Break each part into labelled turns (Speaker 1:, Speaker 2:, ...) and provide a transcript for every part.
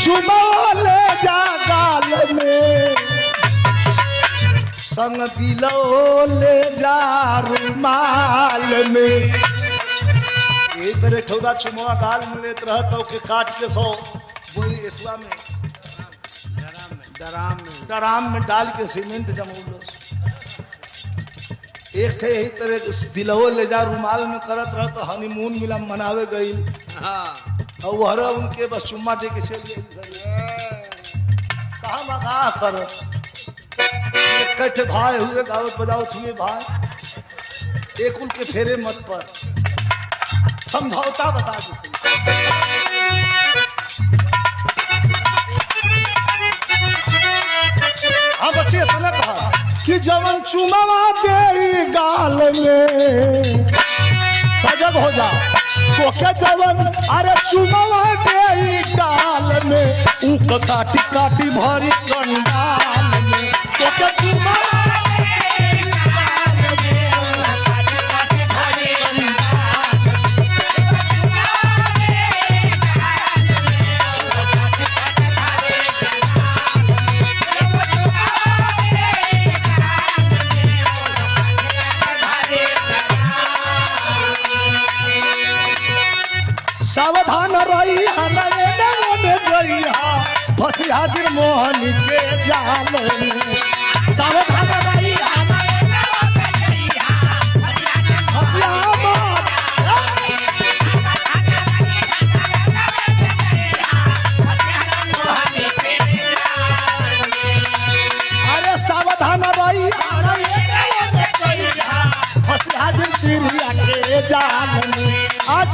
Speaker 1: चुमा ले जा गाल में, संग दिलो ले जा रुमाल में। एक तरह ठौरा चुमवा गाल में लेत रह तो के काट के सो वही एथुआ में डराम में डाल के सीमेंट जमौलो। एक थे यही तरह दिलवो ले जा रुमाल में करत रह तो हनीमून मिला मनावे गई। और वह उनके बस चुम्मा दे के चल गए। कहा मगा कर इकट्ठे भाई हुए गावत बजावत हुए भाई, एक उनके फेरे मत पर समझौता बता देते। हाँ बच्चे सुने कहा कि जवन चुमावा दे गाल में, सजग हो जा तो क्या जवन अरे चुमावा दे गाल में, ऊक काटी काटी भरी कंडाल में। तो क्या चुमावा सावधान रही फंसी हाजिर मोहन के जाल में। सावधान रही अरे सावधान रही फंसी हाजिर तिरिया के जाल में। आज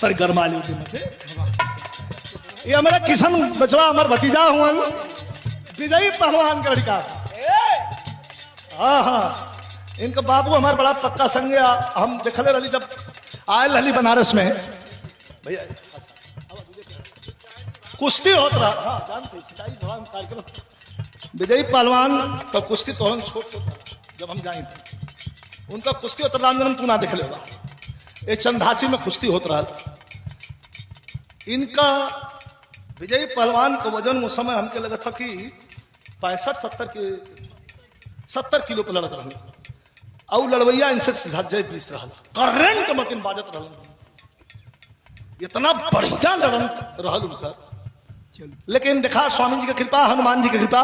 Speaker 1: पर गरमाली ये हमारा किशन बचवा हमारा भतीजा हुआ विजयी पहलवान का लड़का। हाँ हाँ इनका बाबू हमारा बड़ा पक्का संग है। हम देखले रही जब आयल रही बनारस में भैया कुश्ती होत रहा। हाँ जानते विजयी पहलवान तो कुश्ती तो हम छोट जब हम जाए उनका कुश्ती होता राम जन्म तू ना देख लेगा। ये चंदासी में कुश्ती होता रहा। इनका विजयी पहलवान का वजन उस समय हमके लगा था कि 65-70 किलो पर लड़त रहा। और लड़वैया इनसे जय पीस रहा करंट मतिन बाजत रहा। इतना बढ़िया लड़न रहा उनका। लेकिन देखा स्वामी जी की कृपा हनुमान जी की कृपा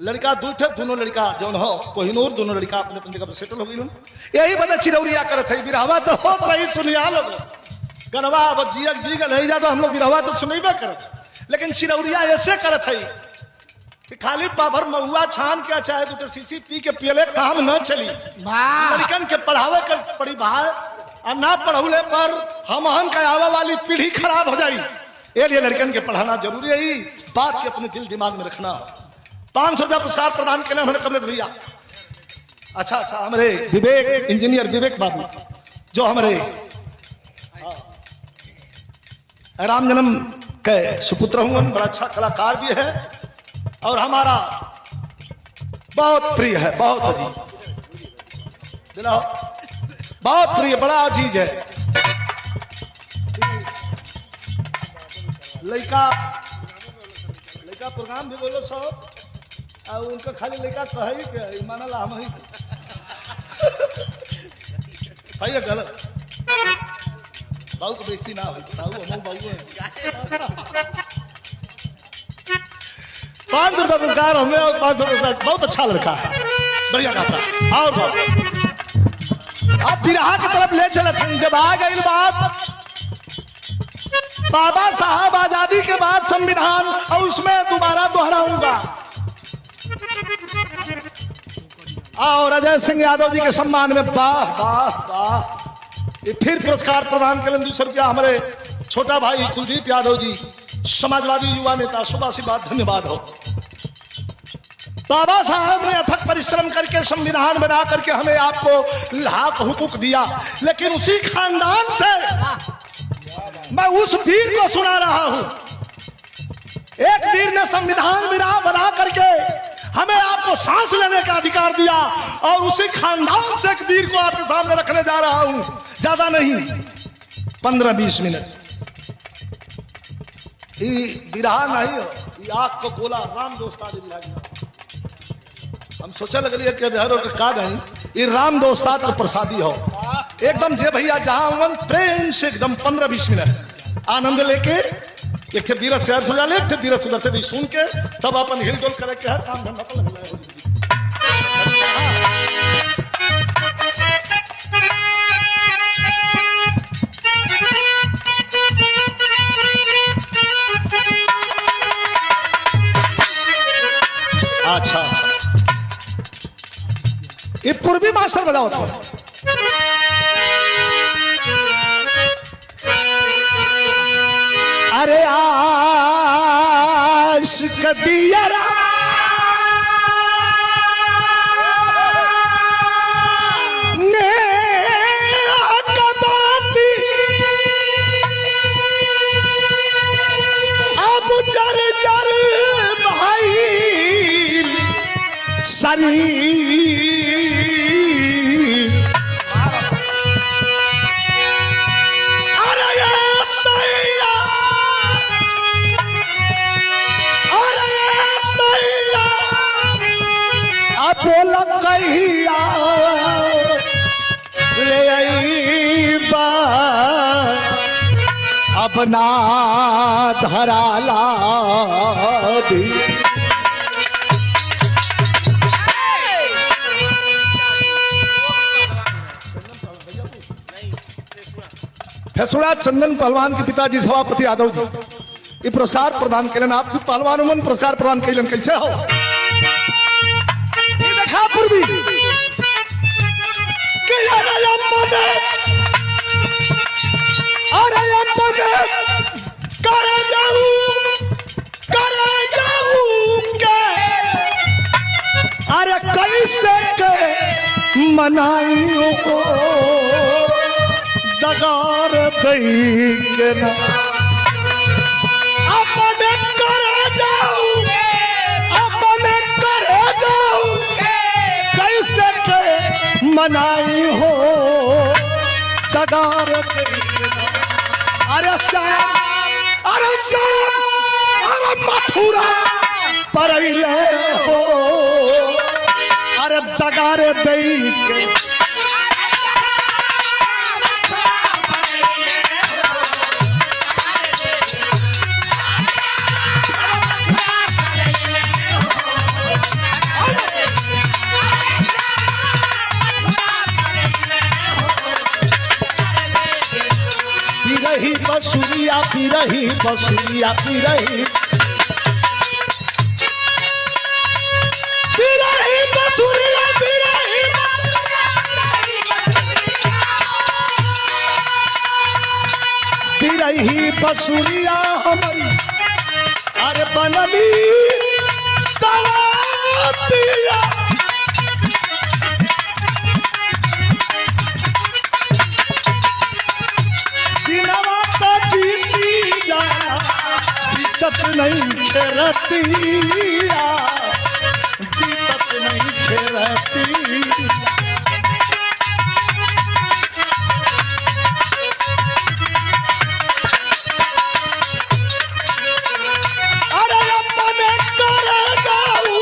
Speaker 1: लड़का दूठे दोनों लड़का जौन हो कोहिनूर दोनों लड़का अपने अपनी जगह पर सेटल हो गई। यही बता चिरौरिया करत है बिरहवा तो हो रही सुनिया लोग गनवा अब जियक जी गल है जा तो हम लोग बिरहवा तो सुनेबे करत। लेकिन चिरौरिया ऐसे करत है कि खाली पाभर महुआ छान के चाहे दूटे सीसी पी के पियले काम न चली। लड़कन के पढ़ावे के पड़ी भाई और ना पढ़ौले पर हम का आवा वाली पीढ़ी खराब हो जाई। ये लिए लड़कन के पढ़ाना जरूरी है। ही बात के अपने दिल दिमाग में रखना। 500 रुपया पुरस्कार प्रदान के लिए हमारे कमलेश भैया। अच्छा हमारे विवेक इंजीनियर विवेक बाबू जो हमारे राम जन्म के सुपुत्र होंगे बड़ा अच्छा कलाकार भी है और हमारा बहुत प्रिय है बहुत अजीज दिलाओ बहुत प्रिय बड़ा अजीज है। लड़का प्रोग्राम भी बोलो सब और उनका खाली लड़का कही के मानला हम ही सही है गलत बाबू को बेइज्जती ना हो बाबू हम बाबू है। 500 रुपया पुरस्कार हमें और 500 रुपया बहुत अच्छा लड़का है बढ़िया गाता और आप बिरहा की तरफ ले चले थे। जब आ गई बात बाबा साहब आजादी के बाद संविधान और उसमें दोबारा दोहराऊंगा और अजय सिंह यादव जी के सम्मान में वाह वाह वाह। ये फिर पुरस्कार प्रदान करें 200 रुपया हमारे छोटा भाई कुलदीप यादव जी, समाजवादी युवा नेता, शुभाशीर्वाद धन्यवाद हो। बाबा साहब ने अथक परिश्रम करके संविधान बना करके हमें आपको हक हुकूक दिया, लेकिन उसी खानदान से मैं उस वीर को सुना रहा हूं। एक वीर ने संविधान बना करके हमें आपको सांस लेने का अधिकार दिया, और उसी खानदान से एक वीर को आपके सामने रखने जा रहा हूं। ज्यादा नहीं, 15-20 मिनट। बिरहा नहीं हो, आग को गोला राम दोस्ताद हम सोचा लगलिए कि बिहार और का गई, ये राम दोस्ताद का प्रसादी हो एकदम। जे भैया जहां प्रेम से एकदम 15-20 मिनट आनंद लेके एक थे बीरत से अर्थ हो जाले, एक थे बीरत उधर से भी सुन के तब अपन हिल डोल करे के है काम धंधा पर लग जाए। अच्छा, ये पूर्वी मास्टर बजाओ तो। अरे आशिक दियरा ने कबाती अब जर जर भाई शरीर। बोल कहिया ले बा अपना धराला दी। फैसला चंदन पहलवान के पिताजी सभापति यादव जी ये पुरस्कार प्रदान करें। आप पहलवान मन पुरस्कार प्रदान करें, कैसे हो? पूर्वी करे जाऊं के अरे कैसे के मनाइयो को दगार दई के ना अपने करे जाऊं, अपने करे जाऊं कैसे के मनाई हो दगार। अरे श्याम, अरे श्याम, अरे मथुरा पर हो अरे दगार दई के। बसुरिया पी रही, बसुरिया पी रही, पी रही बसुरिया पी रही, पी रही बसुरिया हमारी अरे बनली सवातिया। नहीं खेरतिया, दीपक नहीं खेरती। अरे अपने करे जाऊं,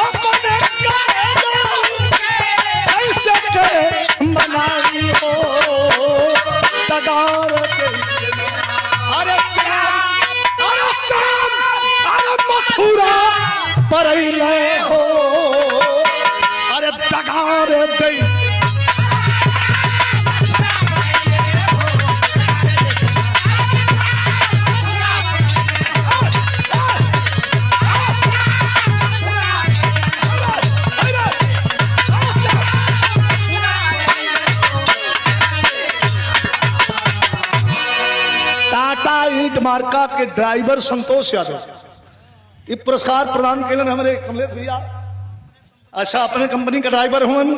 Speaker 1: अपने करे जाऊं ऐसे के मनाई हो दगार के। अरे मथुरा पर हो अरे दगार दई। मार्का के ड्राइवर संतोष यादव ये पुरस्कार प्रदान कैलन हमारे कमलेश भैया। अच्छा अपने कंपनी का ड्राइवर हुन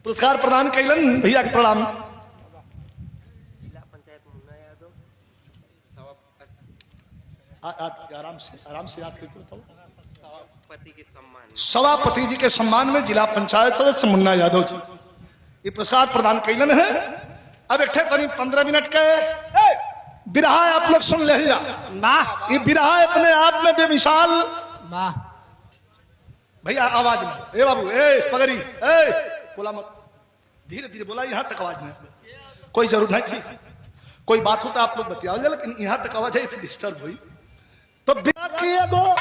Speaker 1: पुरस्कार प्रदान कैलन भैया के प्रणाम। आराम से याद करके बताओ। सभापति जी के सम्मान में जिला पंचायत सदस्य मुन्ना यादव जी ये पुरस्कार प्रदान कैलन है। अब एक करीब 15 मिनट के बिरहा आप लोग सुन ले ना। ये बिरहा अपने आप में बेमिसाल भैया आवाज में ए बाबू ए पगड़ी ए बोला मत धीरे धीरे बोला यहाँ तक आवाज में कोई जरूरत नहीं थी। कोई बात होता आप लोग बतियाओ लेकिन यहाँ तक आवाज है डिस्टर्ब हुई तो एगो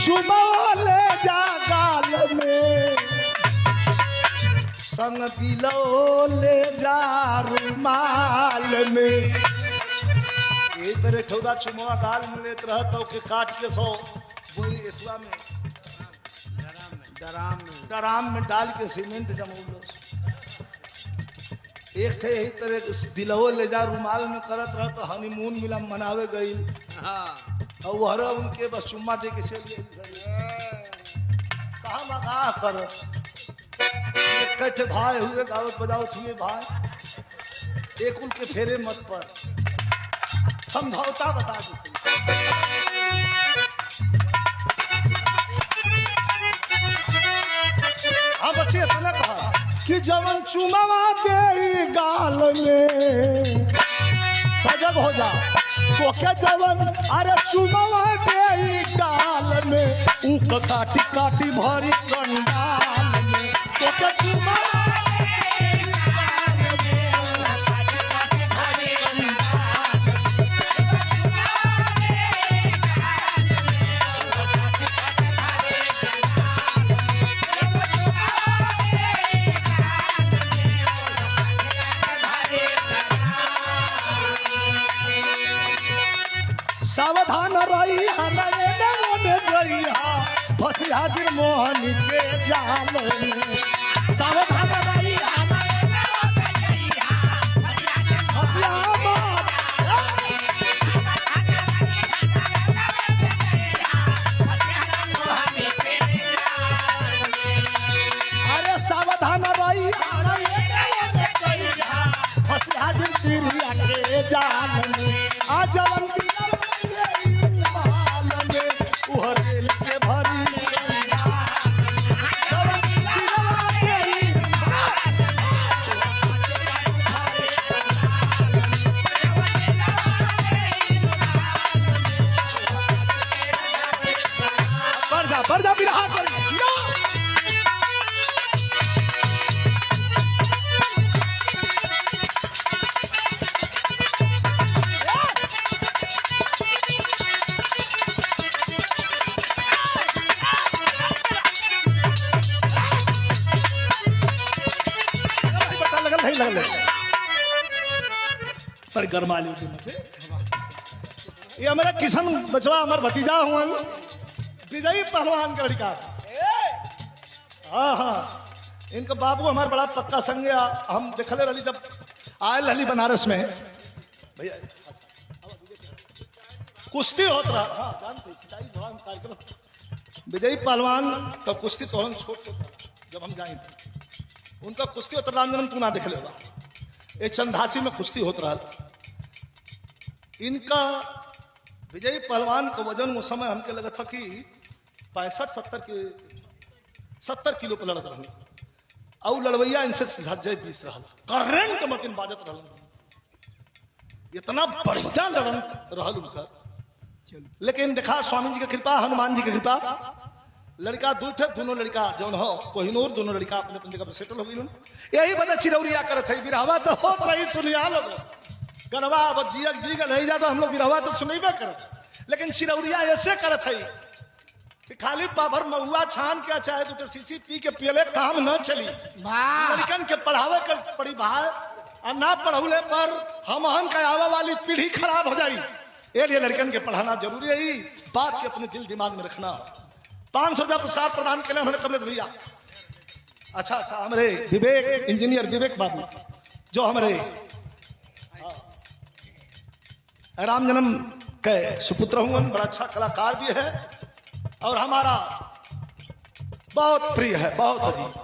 Speaker 1: चुमा ले जा गाल में संग दिलो ले जा रुमाल में एक तरह ठौरा चुमा गाल में लेत रहता के काट के सो वही एथुआ में डराम में डाल के सीमेंट जमौलो एक थे यही तरह दिलहो ले जा रुमाल में करत रह तो हनीमून मिला मनावे गई और वह उनके बस चुम्मा दे के चल गई कहा मगा कर इकट्ठे भाई हुए गावत बजावत हुए भाई एक उनके फेरे मत पर समझौता बता देते। हाँ बच्चे सुना कहा कि जवन चुमावा दे गाल में सजग हो जा तो क्या जवन अरे चुमावा दे गाल में ऊक काटी काटी भरी कंडाल में तो क्या चुमावा सावधान रही फंसी हाजिर मोहन के जाल में सावधान रही अरे सावधान रही फंसी हाजिर तिरिया के जाल में आ जवन पर्दा बिरहा कर लगल पर गरमा ली ये हमारा किशन बचवा हमारा भतीजा हुआ विजयी पहलवान का लड़का। हाँ हाँ इनका बाबू हमारा बड़ा पक्का संग है। हम देखले रही जब आयल रही बनारस में भैया कुश्ती होत रहा। हाँ जानते कार्यक्रम विजयी पहलवान तो कुश्ती तो हम छोट जब हम जाए उनका कुश्ती होता रामजन्म तू ना देख लेगा एक चंदासी में कुश्ती होता रहा। इनका विजयी पहलवान का वजन उस समय हमके लगा था कि 65-70 किलो पर लड़त रहा और लड़वैया इनसे सज्जय पीस रहा करंट मतिन बाजत रहा इतना बढ़िया लड़न रहा उनका। लेकिन देखा स्वामी जी की कृपा हनुमान जी की कृपा लड़का दू थे दोनों लड़का जौन हो कोहिनूर दोनों लड़का अपने अपने जगह पर सेटल हो गई। यही बता चिरौरिया करत है बिरहवा तो होत रही सुनिया लोग गनवा अब जियक जी का नहीं जाता हम लोग बिरहवा तो सुनेबे कर लेकिन चिरौरिया ऐसे करत है कि खाली पाभर महुआ छान के चाहे तो सीसी पी के पियले काम न चली लड़कन के पढ़ावे के पड़ी भाई और ना पढ़ौले पर हमहन का आवे वाली पीढ़ी खराब हो जाई। ये लिए लड़कन के पढ़ाना जरूरी है। ही बात के अपने दिल दिमाग में रखना। 500 रुपया पुरस्कार प्रदान के लिए हमारे कमलेश भैया। अच्छा हमारे विवेक इंजीनियर विवेक बाबू जो हमारे राम जन्म के सुपुत्र हूँ, बड़ा अच्छा कलाकार भी है और हमारा बहुत प्रिय है, बहुत अजीज,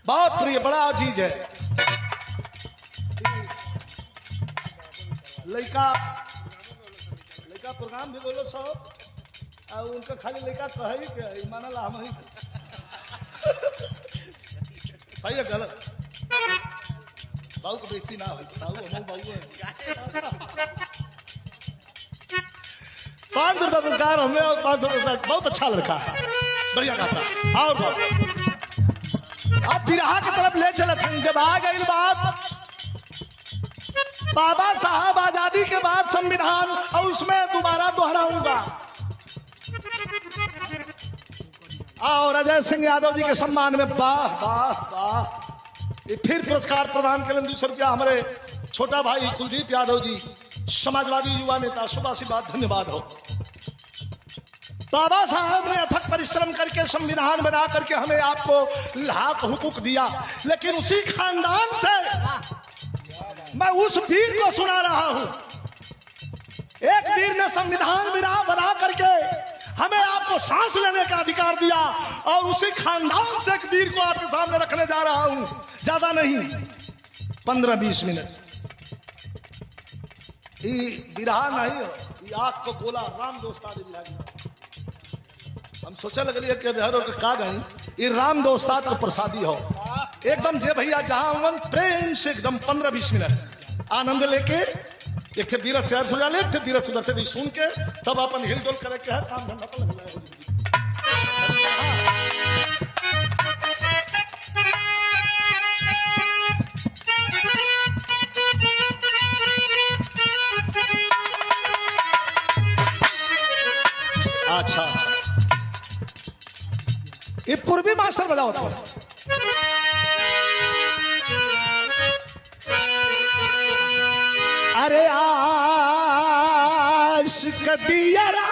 Speaker 1: बहुत प्रिय, बड़ा अजीज है। लड़का प्रोग्राम भी बोलो सब और उनका खाली लड़का कहे के मानला हम ही सही है गलत बाबू को बेइज्जती ना हो बाबू हम बाबू हैं 500 रुपये पुरस्कार हमें और 500 रुपये बहुत अच्छा लड़का है बढ़िया गाता और अब बिरहा की तरफ ले चले थे जब आ गई बात बाबा साहब आजादी के बाद संविधान और उसमें दोबारा दोहराऊंगा और अजय सिंह यादव जी के सम्मान में वाह वाह वाह ये फिर पुरस्कार प्रदान करें 200 रुपया हमारे छोटा भाई कुलदीप यादव जी समाजवादी युवा नेता शुभ आशीर्वाद धन्यवाद हो। बाबा साहब ने अथक परिश्रम करके संविधान बना करके हमें आपको हक हुकूक दिया, लेकिन उसी खानदान से मैं उस वीर को सुना रहा हूं। एक वीर ने संविधान बना करके हमें आपको सांस लेने का अधिकार दिया और उसी खानदान से एक वीर को आपके सामने रखने जा रहा हूं। ज्यादा नहीं 15-20 मिनट बिरहा नहीं हो आग को गोला राम दोस्ताद हम सोचा लगलिए कि बिहार और का गई ये राम दोस्ताद को प्रसादी हो एकदम जे भैया जहां प्रेम से एकदम 15-20 मिनट आनंद लेके एक थे बीरत से अर्थ हो जाले, एक थे बीरत उधर से भी सुन के तब अपन हिल डोल करे के है काम धंधा पर लगना है। अच्छा ये पूर्वी मास्टर बजाओ था अरे आशिक दियरा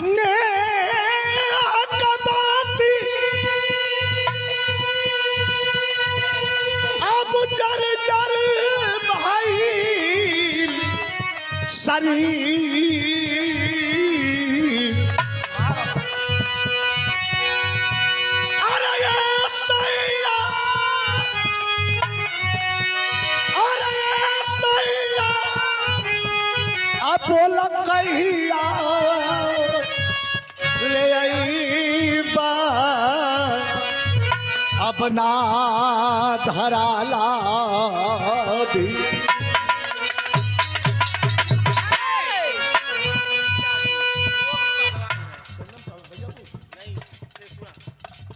Speaker 1: ने कबाती अब जर जर भाई सरी बोला कहिया ले अब ना धराला भी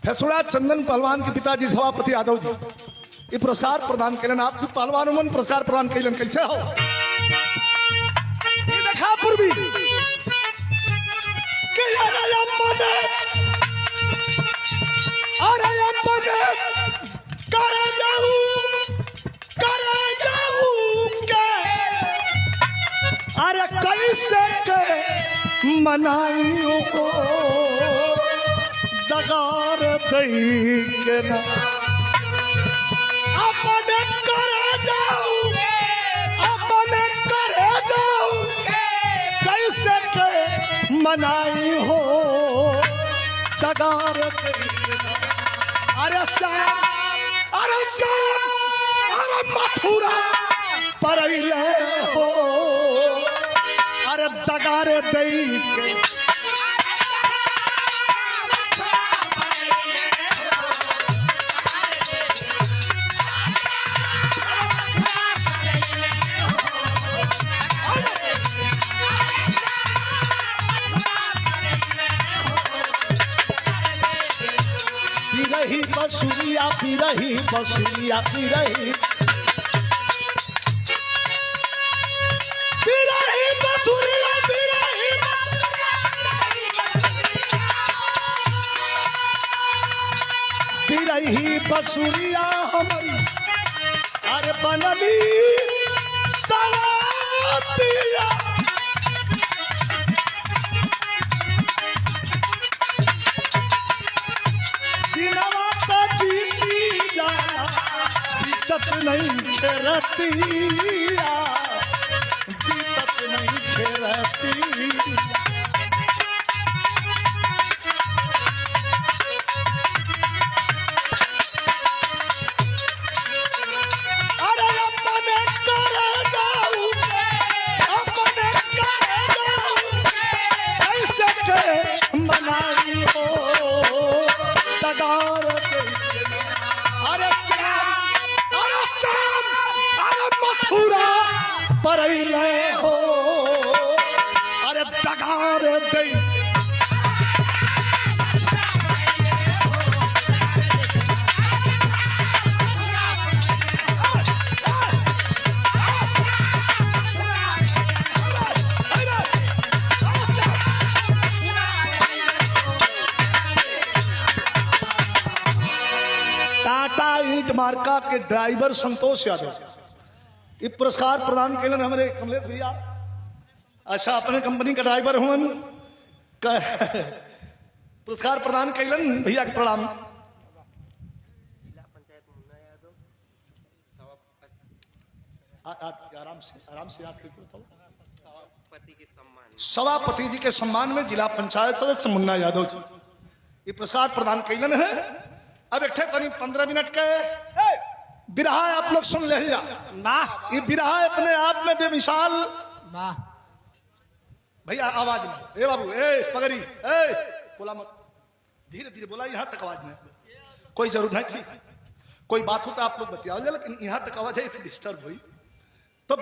Speaker 1: फैसला चंदन पहलवान के पिताजी सभापति यादव जी ये पुरस्कार प्रदान करें। आप भी पहलवान मन पुरस्कार प्रदान करें कैसे हो पूर्वी करे जाऊं के अरे कैसे के मनाइयों को दगार दई के ना अपने करे जाऊं कैसे के मनाई हो दगार अरे श्याम अरे मथुरा पर हो अरे दगार दई के बसुरिया पिरही बसुरिया पिरही पिरही बसुरिया पिरही पिरही बसुरिया हमारी अरे बनली सवातिया बीतत नहीं खेरतिया, बीतत नहीं खेरतिया। अरे अपने करे जाऊं, अपने करे जाऊं, ऐसे के मनाई हो तगार के। अरे श्याम, अरे श्याम, अरे मथुरा परैले हो, अरे तगार दे। टाटा ईंट मार्का के ड्राइवर संतोष यादव ये पुरस्कार प्रदान कैलन हमारे कमलेश भैया। अच्छा अपने कंपनी का ड्राइवर हुन पुरस्कार प्रदान कैलन भैया के प्रणाम। आराम से याद करके बताओ। सभापति जी के सम्मान में जिला पंचायत सदस्य मुन्ना यादव जी ये पुरस्कार प्रदान कैलन है। अब एक तनी 15 मिनट के बिरहा आप लोग सुन ले ना, ये बिरहा अपने आप में बेमिसाल ना। भैया आवाज में, ए बाबू, ए पगड़ी, ए बोला मत, धीरे धीरे बोला, यहाँ तक आवाज में कोई जरूरत नहीं थी। कोई बात हो तो आप लोग बतियाओ, लेकिन यहाँ तक आवाज है डिस्टर्ब हुई तो